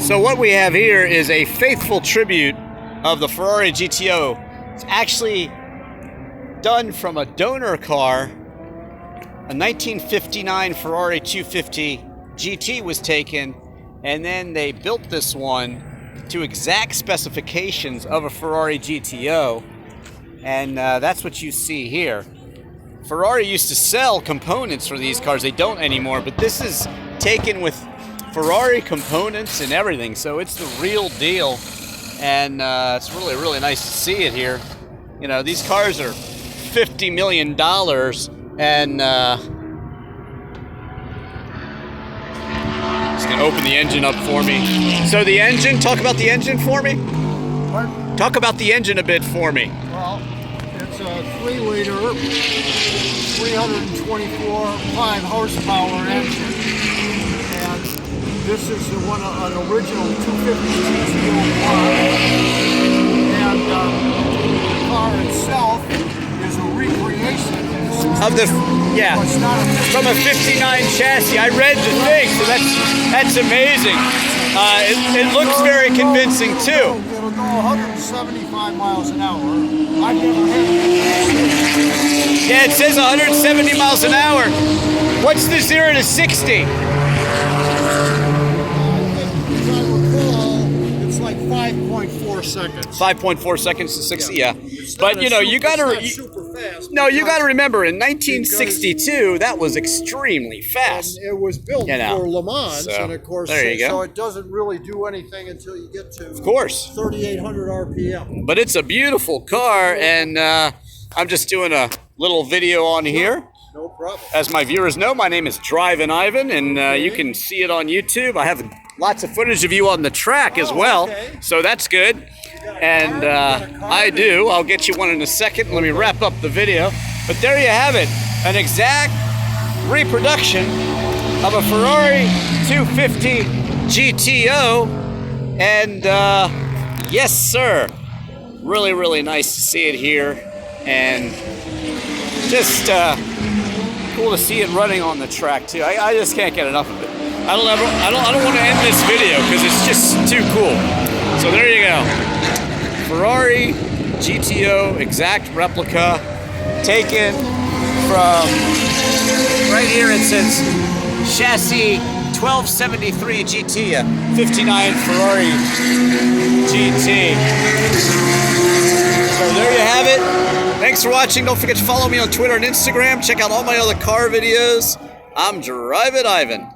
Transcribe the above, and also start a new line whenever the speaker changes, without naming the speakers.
So what we have here is a faithful tribute of the Ferrari GTO. It's actually done from a donor car. A 1959 Ferrari 250 GT was taken, and then they built this one to exact specifications of a Ferrari GTO, and that's what you see here. Ferrari used to sell components for these cars. They don't anymore, but this is taken with Ferrari components and everything, so it's the real deal, and it's really, really nice to see it here. You know, these cars are $50 million, and just gonna open the engine up for me. So the engine, talk about the engine for me.
What?
Talk about the engine a bit for me.
Well, it's a 3-liter, 324 5-horsepower engine, and this is an original 250 GTO car, and the car itself is a recreation
Of the, yeah,
it's not
from a 59 chassis. I read the thing, so that's amazing. It looks very convincing too.
It'll go 175 miles an hour. I've never had it.
Yeah, it says 170 miles an hour. What's the 0 to 60?
As I recall, it's like 5.4 seconds.
5.4 seconds to 60. Yeah, but you know, you
It's not
gotta.
super fast.
No, you got to remember, in 1962, that was extremely fast.
And it was built
You know,
for Le Mans,
so,
and of course,
there you go.
so it doesn't really do anything until you get to,
Of course.
3,800 RPM.
But it's a beautiful car, and I'm just doing a little video on here.
No problem.
As my viewers know, my name is Drivin Ivan, and you can see it on YouTube. I have lots of footage of you on the track as well,
okay.
so that's good. And I do. I'll get you one in a second. Let me wrap up the video. But there you have it, an exact reproduction of a Ferrari 250 GTO. And yes, sir. Really, really nice to see it here, and just cool to see it running on the track too. I just can't get enough of it. I don't want to end this video because it's just too cool. So there you go. Ferrari GTO exact replica, taken from, right here it says chassis 1273 GT, 59 Ferrari GT. So there you have it. Thanks for watching. Don't forget to follow me on Twitter and Instagram. Check out all my other car videos. I'm Drivin Ivan.